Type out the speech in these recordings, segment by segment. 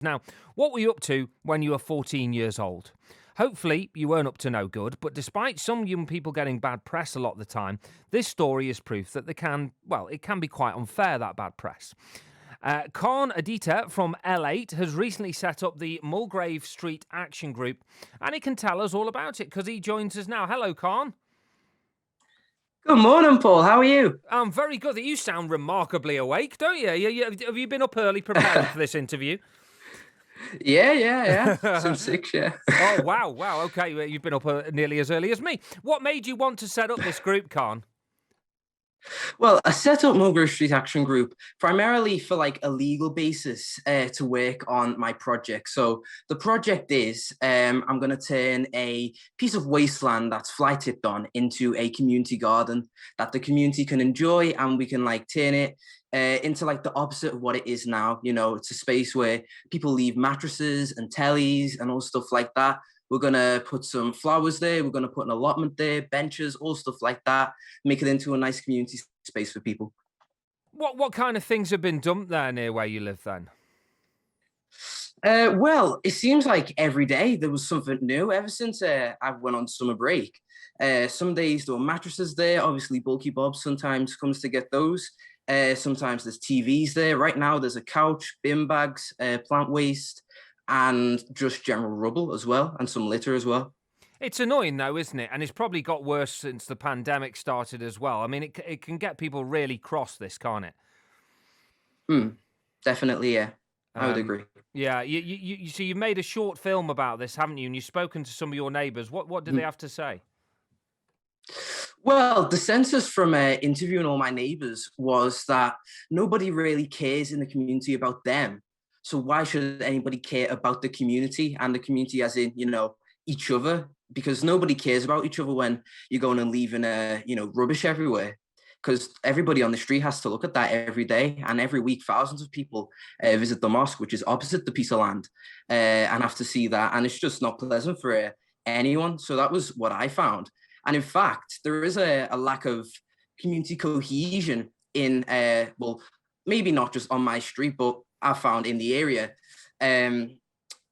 Now, what were you up to when you were 14 years old? Hopefully, you weren't up to no good, but despite some young people getting bad press a lot of the time, this story is proof that it can be quite unfair, that bad press. Khan Odita from L8 has recently set up the Mulgrave Street Action Group, and he can tell us all about it because he joins us now. Hello, Khan. Good morning, Paul. How are you? I'm very good. You sound remarkably awake, don't you? Have you been up early preparing for this interview? Yeah. Since six, yeah. Oh, wow. Okay, well, you've been up nearly as early as me. What made you want to set up this group, Khan? Well, I set up Mulgrave Street Action Group primarily for like a legal basis to work on my project. So the project is I'm going to turn a piece of wasteland that's fly tipped on into a community garden that the community can enjoy, and we can like turn it into like the opposite of what it is now. You know, it's a space where people leave mattresses and tellies and all stuff like that. We're going to put some flowers there. We're going to put an allotment there, benches, all stuff like that. Make it into a nice community space for people. What kind of things have been dumped there near where you live then? Well, it seems like every day there was something new ever since I went on summer break. Some days there were mattresses there. Obviously, Bulky Bob sometimes comes to get those. Sometimes there's TVs there. Right now, there's a couch, bin bags, plant waste, and just general rubble as well, and some litter as well. It's annoying though, isn't it? And it's probably got worse since the pandemic started as well. I mean, it can get people really cross, this, can't it? Definitely, yeah. I would Um, agree. yeah, so you've made a short film about this, haven't you? And you've spoken to some of your neighbours. What do they Mm. have to say? Well, the census from interviewing all my neighbors was that nobody really cares in the community about them. So why should anybody care about the community, and the community as in, each other? Because nobody cares about each other when you're going and leaving, rubbish everywhere. Because everybody on the street has to look at that every day, and every week thousands of people visit the mosque, which is opposite the piece of land, and have to see that, and it's just not pleasant for anyone. So that was what I found. And in fact, there is a lack of community cohesion in, well, maybe not just on my street, but I found in the area. Um,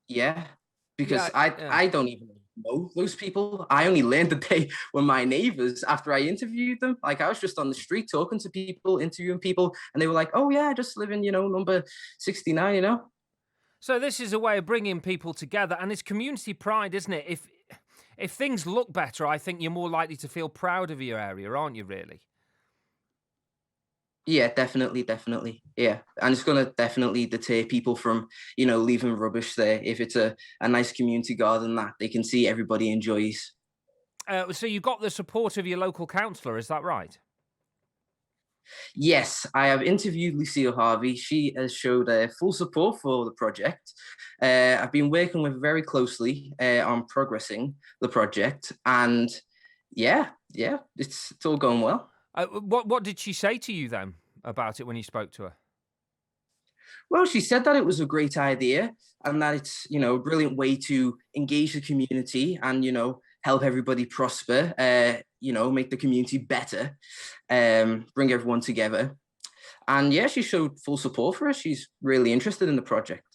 yeah, because Yeah, I, yeah. I don't even know those people. I only learned that they were my neighbors after I interviewed them. Like I was just on the street talking to people, interviewing people, and they were like, oh yeah, I just live in, number 69. So this is a way of bringing people together, and it's community pride, isn't it? If things look better, I think you're more likely to feel proud of your area, aren't you? Really? Yeah, definitely. Yeah. And it's going to definitely deter people from, leaving rubbish there if it's a nice community garden that they can see everybody enjoys. So you got the support of your local councillor, is that right? Yes, I have interviewed Lucille Harvey. She has showed full support for the project. I've been working with her very closely on progressing the project. And yeah, it's all going well. What did she say to you then about it when you spoke to her? Well, she said that it was a great idea and that it's, a brilliant way to engage the community and, help everybody prosper, make the community better, bring everyone together. And yeah, she showed full support for us. She's really interested in the project.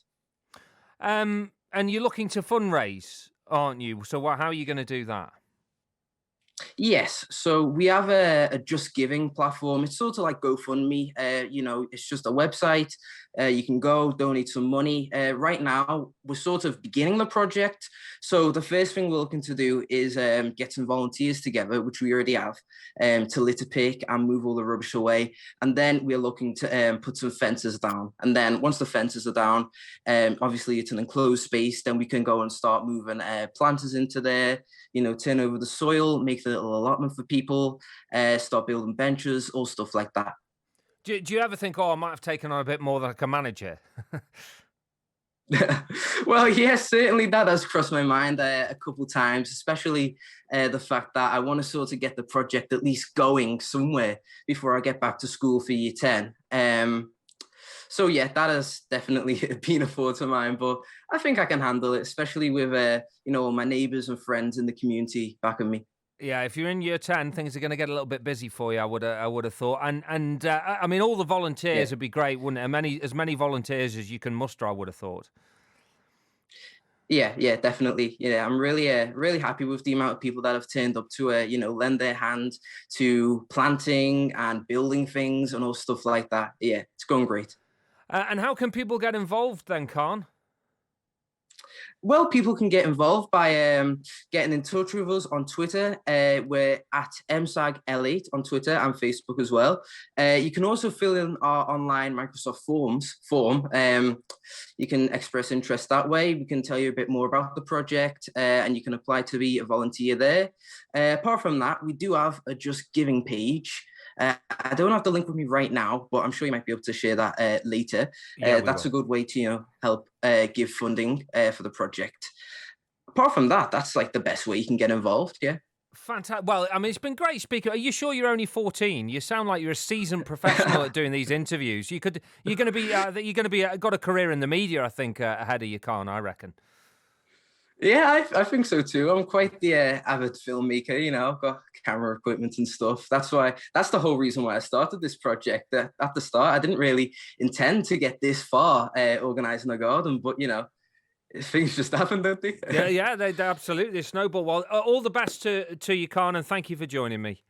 And you're looking to fundraise, aren't you? So how are you going to do that? Yes, so we have a Just Giving platform. It's sort of like GoFundMe. It's just a website. You can go donate some money. Right now, we're sort of beginning the project. So the first thing we're looking to do is get some volunteers together, which we already have, to litter pick and move all the rubbish away. And then we're looking to put some fences down. And then once the fences are down, obviously it's an enclosed space. Then we can go and start moving planters into there. Turn over the soil, make the little allotment for people, start building benches, all stuff like that. Do you ever think, I might have taken on a bit more than I can manage here? Well, yes, certainly that has crossed my mind a couple times, especially the fact that I want to sort of get the project at least going somewhere before I get back to school for year 10. So yeah, that has definitely been a thought of mine, but I think I can handle it, especially with my neighbours and friends in the community backing me. Yeah, if you're in year 10, things are going to get a little bit busy for you. I would have thought, and I mean, all the Yeah. volunteers would be great, wouldn't it? As many volunteers as you can muster, I would have thought. Yeah, definitely. Yeah, I'm really happy with the amount of people that have turned up to, lend their hand to planting and building things and all stuff like that. Yeah, it's going great. And how can people get involved then, Khan? Well, people can get involved by getting in touch with us on Twitter. We're at MSAG 8 on Twitter and Facebook as well. You can also fill in our online Microsoft Forms form. You can express interest that way. We can tell you a bit more about the project, and you can apply to be a volunteer there. Apart from that, we do have a Just Giving page. I don't have the link with me right now, but I'm sure you might be able to share that later. Yeah, we That's will. a good way to help give funding for the project. Apart from that, that's like the best way you can get involved. Yeah. Fantastic. Well, I mean, it's been great speaking. Are you sure you're only 14? You sound like you're a seasoned professional at doing these interviews. You're going to be, got a career in the media, I think, ahead of you, Khan, I reckon. Yeah, I think so too. I'm quite the avid filmmaker, I've got camera equipment and stuff. That's the whole reason why I started this project. At the start, I didn't really intend to get this far organizing a garden, but, things just happen, don't they? Yeah, they absolutely snowball. Well, all the best to you, Khan, and thank you for joining me.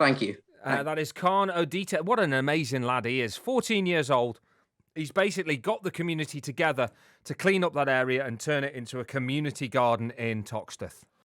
Thank you. That is Khan Odita. What an amazing lad he is. 14 years old. He's basically got the community together to clean up that area and turn it into a community garden in Toxteth.